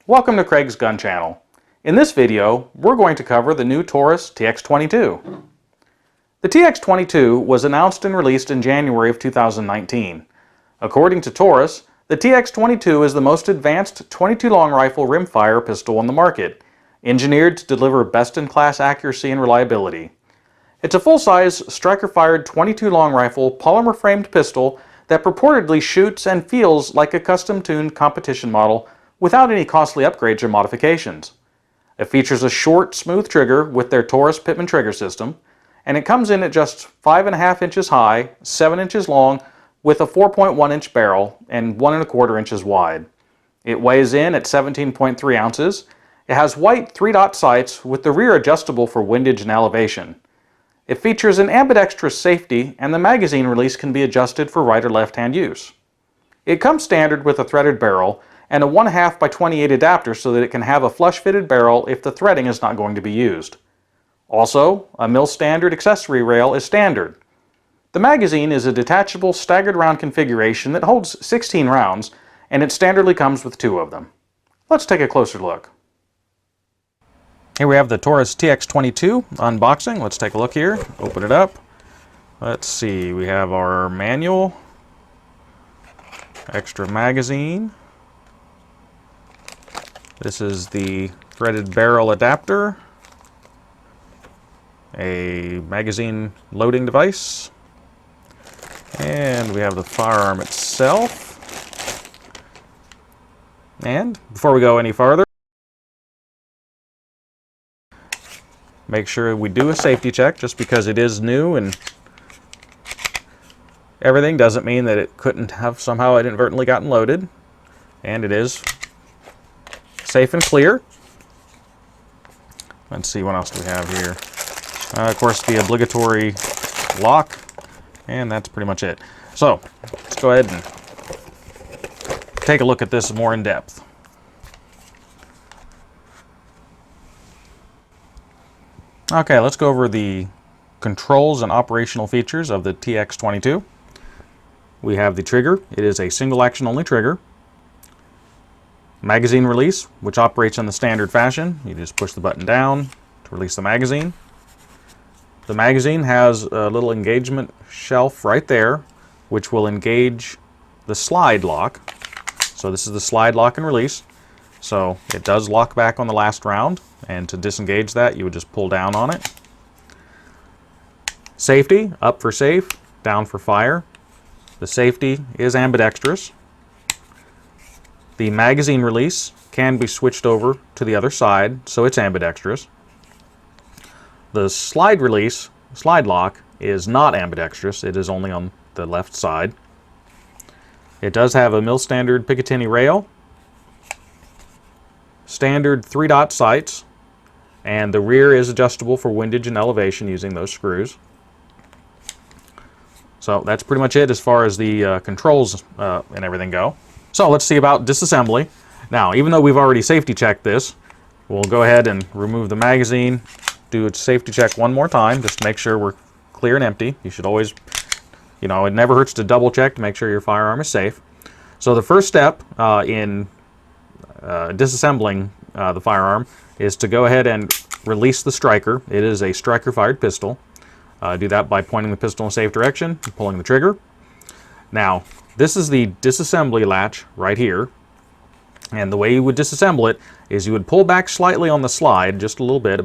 Welcome to Craig's Gun Channel. In this video, we're going to cover the new Taurus Tx22. The Tx22 was announced and released in January of 2019. According to Taurus, the Tx22 is the most advanced 22 long rifle rimfire pistol on the market, engineered to deliver best-in-class accuracy and reliability. It's a full-size, striker-fired 22 long rifle polymer-framed pistol that purportedly shoots and feels like a custom-tuned competition model without any costly upgrades or modifications. It features a short, smooth trigger with their Taurus Pitman trigger system, and it comes in at just 5.5 inches high, 7 inches long, with a 4.1 inch barrel and 1.25 inches wide. It weighs in at 17.3 ounces. It has white 3-dot sights with the rear adjustable for windage and elevation. It features an ambidextrous safety, and the magazine release can be adjusted for right or left hand use. It comes standard with a threaded barrel and a 1/2 by 28 adapter so that it can have a flush fitted barrel if the threading is not going to be used. Also, a mil standard accessory rail is standard. The magazine is a detachable staggered round configuration that holds 16 rounds, and it standardly comes with 2 of them. Let's take a closer look. Here we have the Taurus Tx22 unboxing. Let's take a look here. Open it up. Let's see, we have our manual, extra magazine. This is the threaded barrel adapter, a magazine loading device, and we have the firearm itself. And before we go any farther, make sure we do a safety check. Just because it is new and everything doesn't mean that it couldn't have somehow inadvertently gotten loaded, and it is safe and clear. Let's see, what else do we have here? Of course, the obligatory lock, and that's pretty much it. So, let's go ahead and take a look at this more in depth. Okay, let's go over the controls and operational features of the Tx22. We have the trigger. It is a single action only trigger. Magazine release, which operates in the standard fashion. You just push the button down to release the magazine. The magazine has a little engagement shelf right there, which will engage the slide lock. So this is the slide lock and release. So it does lock back on the last round, and to disengage that, you would just pull down on it. Safety, up for safe, down for fire. The safety is ambidextrous. The magazine release can be switched over to the other side, so it's ambidextrous. The slide release, slide lock, is not ambidextrous. It is only on the left side. It does have a mil standard Picatinny rail, standard 3-dot sights, and the rear is adjustable for windage and elevation using those screws. So that's pretty much it as far as the controls and everything go. So let's see about disassembly. Now, even though we've already safety checked this, we'll go ahead and remove the magazine, do a safety check one more time, just to make sure we're clear and empty. You should always, it never hurts to double check to make sure your firearm is safe. So the first step in disassembling the firearm is to go ahead and release the striker. It is a striker-fired pistol. Do that by pointing the pistol in a safe direction and pulling the trigger. Now, this is the disassembly latch right here, and the way you would disassemble it is you would pull back slightly on the slide, just a little bit,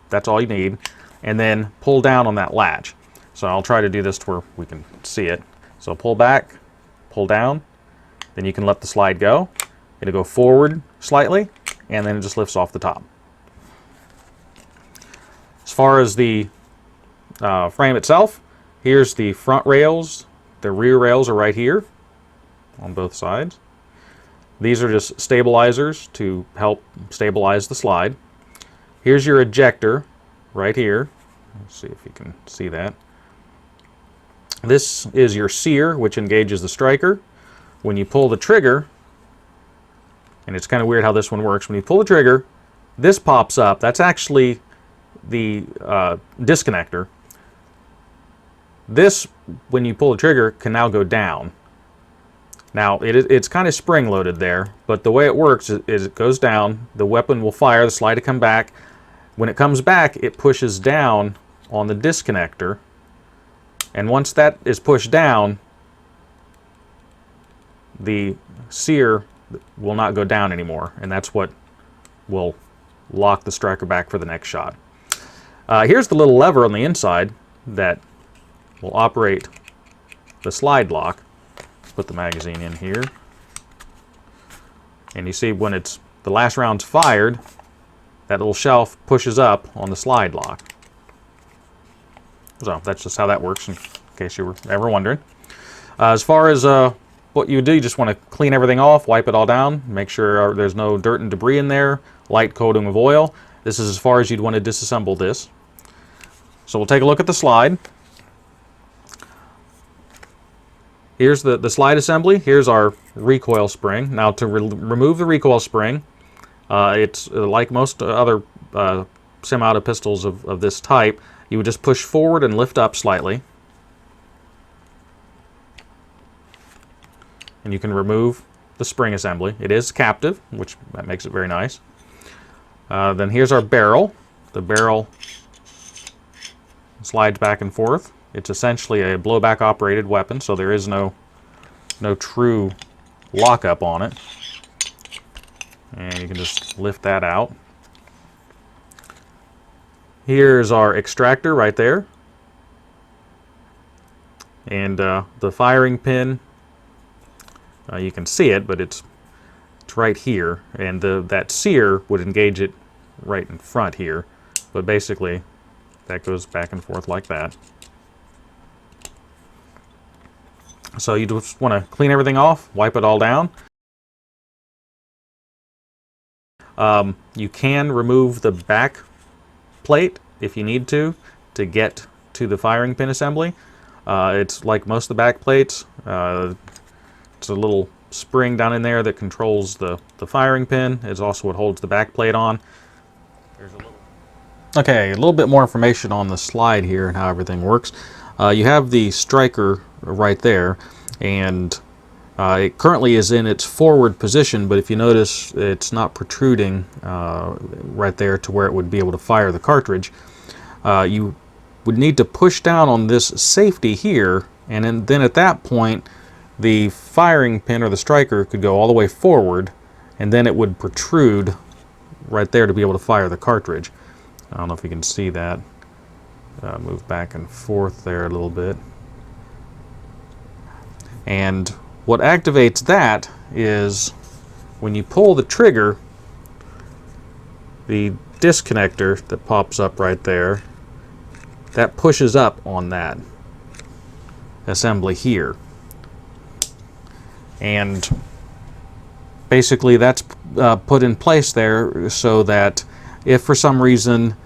that's all you need, and then pull down on that latch. So I'll try to do this to where we can see it. So pull back, pull down, then you can let the slide go. It'll go forward slightly, and then it just lifts off the top. As far as the frame itself, here's the front rails. The rear rails are right here on both sides. These are just stabilizers to help stabilize the slide. Here's your ejector right here. Let's see if you can see that. This is your sear, which engages the striker. When you pull the trigger, and it's kind of weird how this one works, when you pull the trigger, this pops up. That's actually the disconnector. This, when you pull the trigger, can now go down. Now, it's kind of spring-loaded there, but the way it works is it goes down, the weapon will fire, the slide will come back. When it comes back, it pushes down on the disconnector, and once that is pushed down, the sear will not go down anymore, and that's what will lock the striker back for the next shot. Here's the little lever on the inside that will operate the slide lock. Put the magazine in here, and you see when the last round's fired, that little shelf pushes up on the slide lock. So that's just how that works, in case you were ever wondering. As far as what you do, you just want to clean everything off, wipe it all down, make sure there's no dirt and debris in there, light coating of oil. This is as far as you'd want to disassemble this. So we'll take a look at the slide. Here's the slide assembly. Here's our recoil spring. Now to remove the recoil spring, it's like most other semi-auto pistols of this type. You would just push forward and lift up slightly. And you can remove the spring assembly. It is captive, which makes it very nice. Then here's our barrel. The barrel slides back and forth. It's essentially a blowback operated weapon, so there is no true lockup on it. And you can just lift that out. Here's our extractor right there. And the firing pin, you can see it, but it's right here. And that sear would engage it right in front here. But basically, that goes back and forth like that. So you just want to clean everything off, wipe it all down. You can remove the back plate if you need to get to the firing pin assembly. It's like most of the back plates. It's a little spring down in there that controls the firing pin. It's also what holds the back plate on. Okay, a little bit more information on the slide here and how everything works. You have the striker right there, and it currently is in its forward position, but if you notice, it's not protruding right there to where it would be able to fire the cartridge. You would need to push down on this safety here, and then at that point, the firing pin or the striker could go all the way forward, and then it would protrude right there to be able to fire the cartridge. I don't know if you can see that. Move back and forth there a little bit. And what activates that is when you pull the trigger, the disconnector that pops up right there, that pushes up on that assembly here. And basically that's put in place there so that if for some reason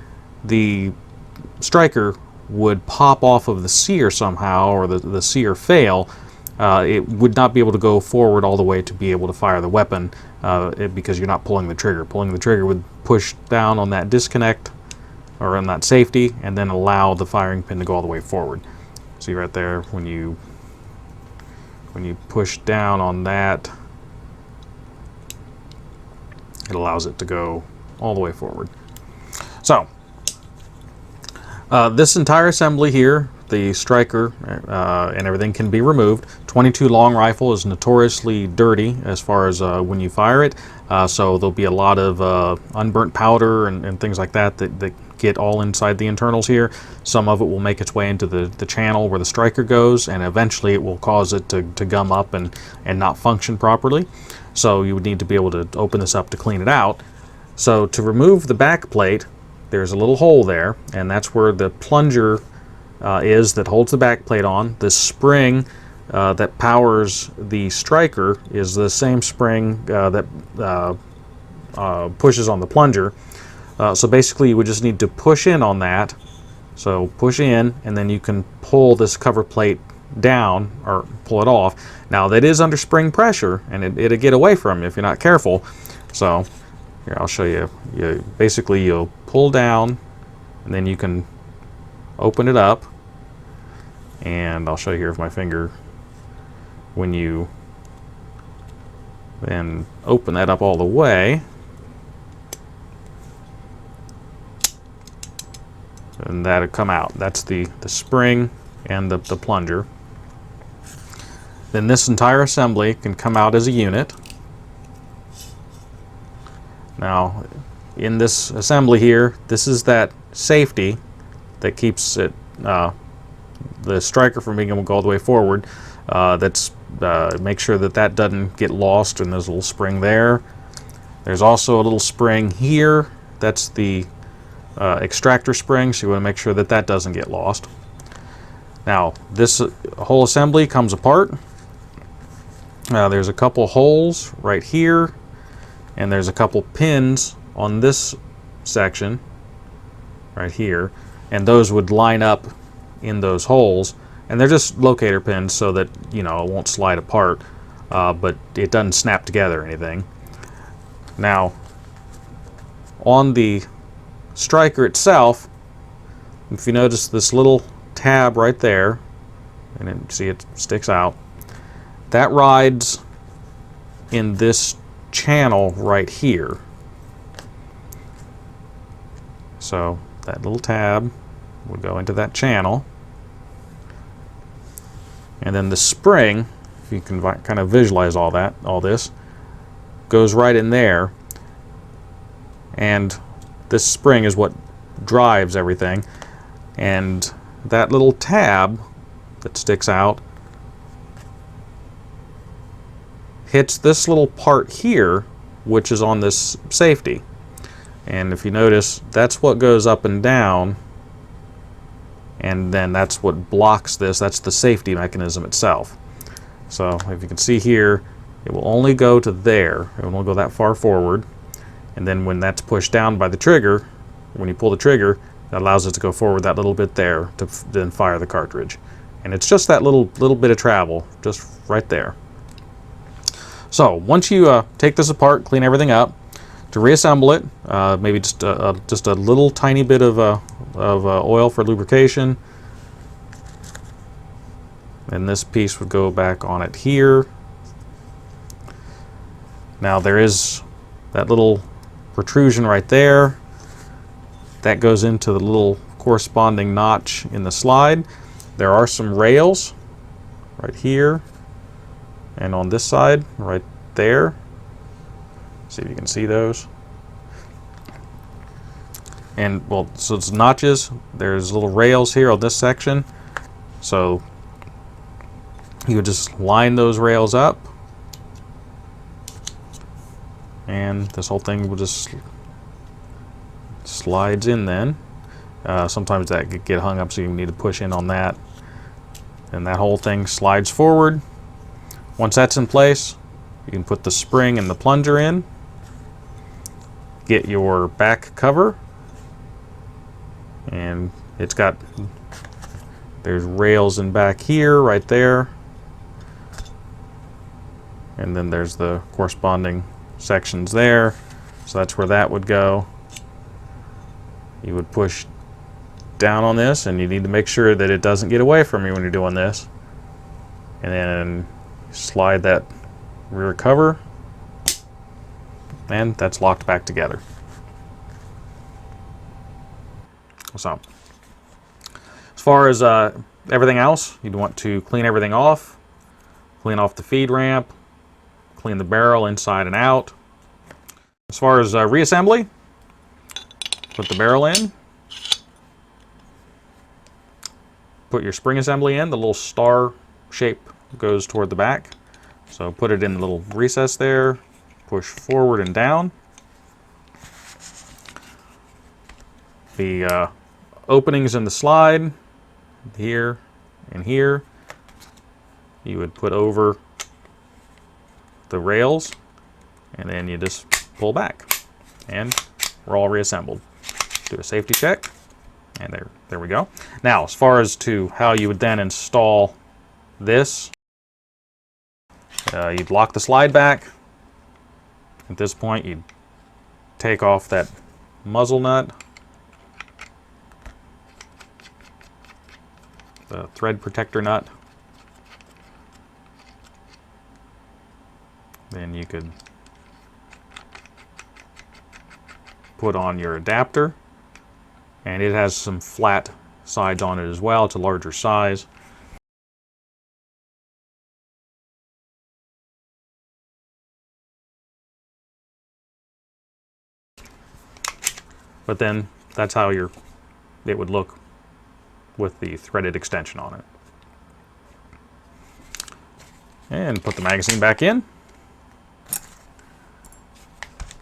the striker would pop off of the sear somehow, or the sear fail, it would not be able to go forward all the way to be able to fire the weapon because you're not pulling the trigger. Pulling the trigger would push down on that disconnect or on that safety and then allow the firing pin to go all the way forward. See right there, when you push down on that, it allows it to go all the way forward. So this entire assembly here, the striker and everything, can be removed. 22 long rifle is notoriously dirty as far as when you fire it, so there'll be a lot of unburnt powder and things like that get all inside the internals here. Some of it will make its way into the channel where the striker goes, and eventually it will cause it to gum up and not function properly. So you would need to be able to open this up to clean it out. So to remove the back plate, there's a little hole there, and that's where the plunger is that holds the back plate on. The spring that powers the striker is the same spring that pushes on the plunger. So basically you would just need to push in on that. So push in, and then you can pull this cover plate down or pull it off. Now that is under spring pressure, and it'll get away from you if you're not careful. So here, I'll show you. Basically you'll pull down, and then you can open it up, and I'll show you here with my finger. When you Then open that up all the way. And that'll come out. That's the spring and the plunger. Then this entire assembly can come out as a unit. Now, in this assembly here, this is that safety that keeps it, the striker from being able to go all the way forward. Make sure that doesn't get lost, and there's a little spring there. There's also a little spring here. That's the extractor spring, so you want to make sure that doesn't get lost. Now, this whole assembly comes apart. There's a couple holes right here, and there's a couple pins on this section right here, and those would line up in those holes, and they're just locator pins so that, you know, it won't slide apart, but it doesn't snap together or anything. Now, on the striker itself, if you notice this little tab right there, and then see it sticks out, that rides in this channel right here. So that little tab would go into that channel, and then the spring, if you can kind of visualize all this goes right in there, and this spring is what drives everything, and that little tab that sticks out hits this little part here, which is on this safety. And if you notice, that's what goes up and down, and then that's what blocks this. That's the safety mechanism itself. So if you can see here, it will only go to there. It won't go that far forward. And then when that's pushed down by the trigger, when you pull the trigger, that allows it to go forward that little bit there to then fire the cartridge. And it's just that little bit of travel, just right there. So once you take this apart, clean everything up, to reassemble it, maybe just a little tiny bit of oil for lubrication, and this piece would go back on it here. Now there is that little protrusion right there that goes into the little corresponding notch in the slide. There are some rails right here and on this side right there. See if you can see those. And well, so it's notches. There's little rails here on this section, so you would just line those rails up, and this whole thing will just slides in then. Sometimes that could get hung up, so you need to push in on that, and that whole thing slides forward. Once that's in place, you can put the spring and the plunger in, get your back cover, and there's rails in back here, right there, and then there's the corresponding sections there, so that's where that would go. You would push down on this, and you need to make sure that it doesn't get away from you when you're doing this, and then slide that rear cover, and that's locked back together. So as far as everything else, you'd want to clean everything off, clean off the feed ramp, clean the barrel inside and out. As far as reassembly, put the barrel in, put your spring assembly in. The little star shape goes toward the back, so put it in the little recess there, push forward and down. The openings in the slide here and here, you would put over the rails, and then you just pull back, and we're all reassembled. Do a safety check, and there we go. Now, as far as to how you would then install this, you'd lock the slide back. At this point, you'd take off that muzzle nut, the thread protector nut. Then you could put on your adapter, and it has some flat sides on it as well. It's a larger size. But then that's how it would look with the threaded extension on it. And put the magazine back in.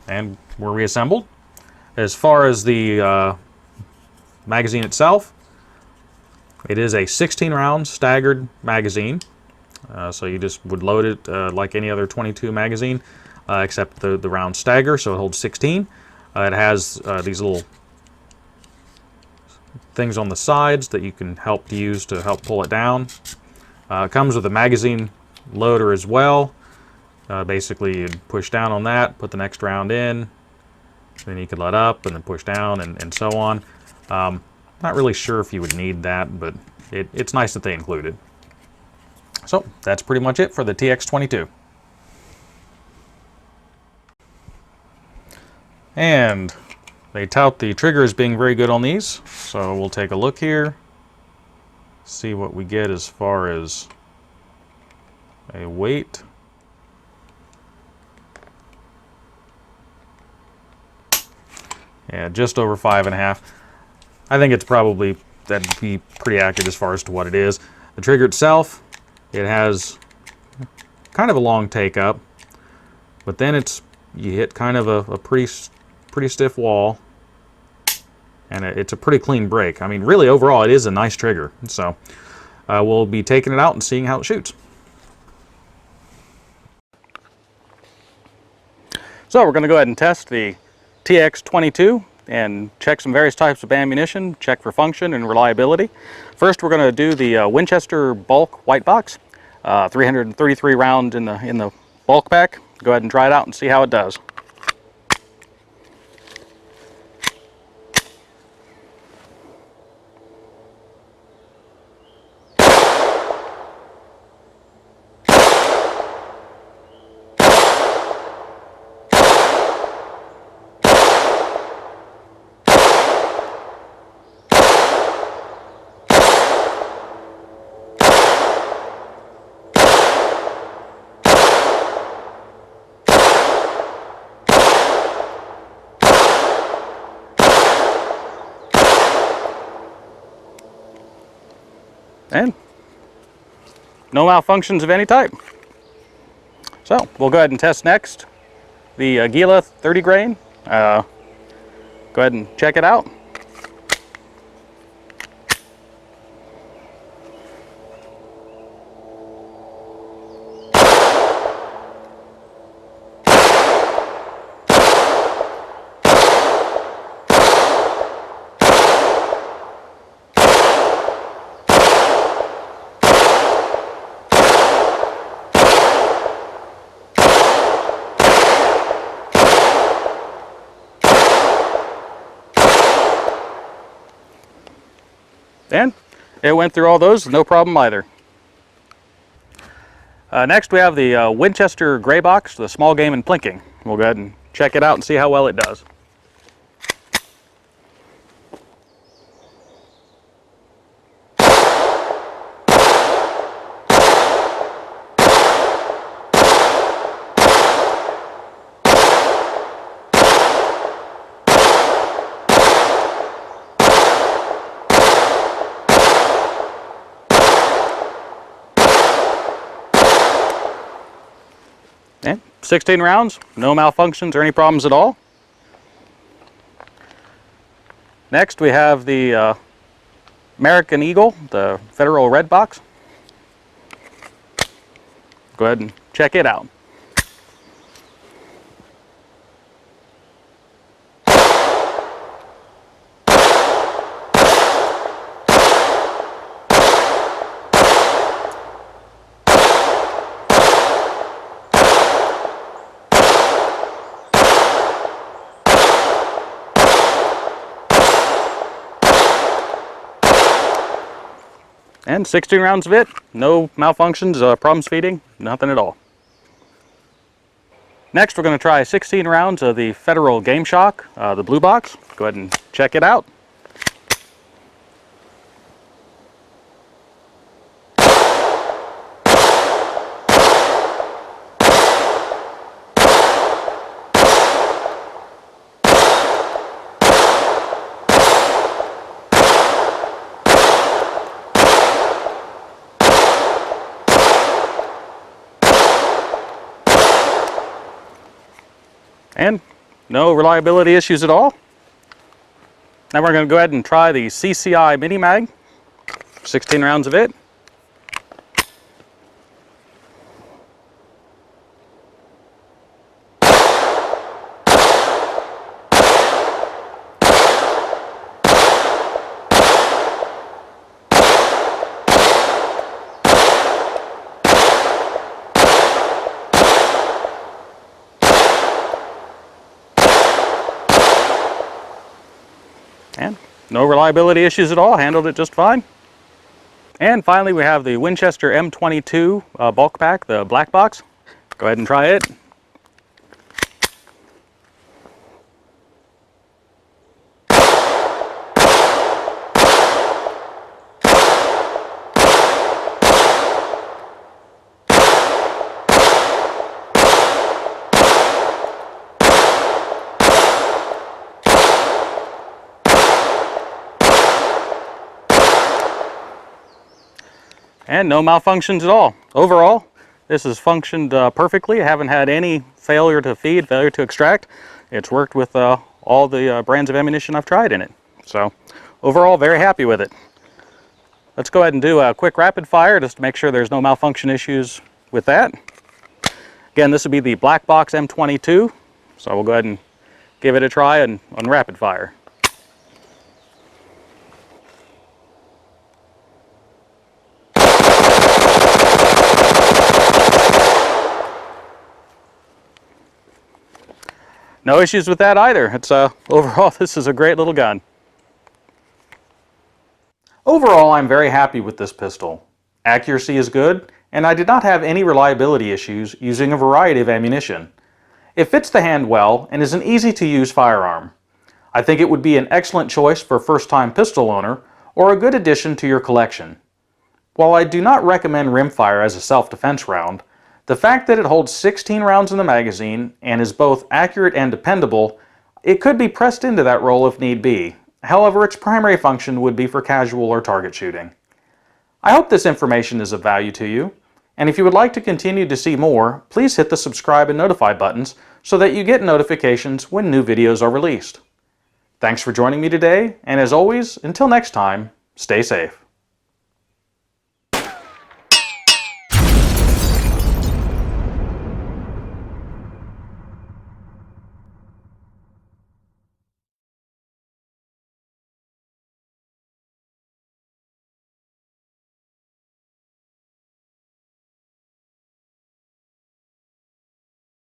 And we're reassembled. As far as the magazine itself, it is a 16 round staggered magazine. So you just would load it like any other 22 magazine, except the round stagger, so it holds 16. It has these little things on the sides that you can use to help pull it down. It comes with a magazine loader as well. Basically, you'd push down on that, put the next round in, then you could let up and then push down and so on. Not really sure if you would need that, but it's nice that they include it. So that's pretty much it for the TX22. And they tout the trigger as being very good on these, so we'll take a look here, see what we get as far as a weight. Yeah, just over 5.5. I think that'd be pretty accurate as far as to what it is. The trigger itself, it has kind of a long take up, but then you hit kind of a pretty stiff wall, and it's a pretty clean break. I mean, really overall it is a nice trigger. So we'll be taking it out and seeing how it shoots. So we're going to go ahead and test the TX22 and check some various types of ammunition, check for function and reliability. First, we're going to do the Winchester bulk white box, 333 rounds in the bulk pack. Go ahead and try it out and see how it does. And no malfunctions of any type. So we'll go ahead and test next the Gila 30 grain. Go ahead and check it out. And it went through all those, no problem either. Next we have the Winchester gray box, the small game and plinking. We'll go ahead and check it out and see how well it does. And 16 rounds, no malfunctions or any problems at all. Next we have the American Eagle, the Federal Red Box. Go ahead and check it out. And 16 rounds of it, no malfunctions, problems feeding, nothing at all. Next, we're going to try 16 rounds of the Federal Game Shock, the blue box. Go ahead and check it out. And no reliability issues at all. Now we're going to go ahead and try the CCI Mini Mag, 16 rounds of it. And no reliability issues at all, handled it just fine. And finally we have the Winchester M22 bulk pack, the black box. Go ahead and try it. And no malfunctions at all. Overall, this has functioned perfectly. I haven't had any failure to feed, failure to extract. It's worked with all the brands of ammunition I've tried in it. So overall, very happy with it. Let's go ahead and do a quick rapid fire just to make sure there's no malfunction issues with that. Again, this would be the black box M22. So we'll go ahead and give it a try on rapid fire. No issues with that either. It's overall, this is a great little gun. Overall, I'm very happy with this pistol. Accuracy is good, and I did not have any reliability issues using a variety of ammunition. It fits the hand well and is an easy to use firearm. I think it would be an excellent choice for a first-time pistol owner or a good addition to your collection. While I do not recommend rimfire as a self-defense round, the fact that it holds 16 rounds in the magazine and is both accurate and dependable, it could be pressed into that role if need be. However, its primary function would be for casual or target shooting. I hope this information is of value to you, and if you would like to continue to see more, please hit the subscribe and notify buttons so that you get notifications when new videos are released. Thanks for joining me today, and as always, until next time, stay safe.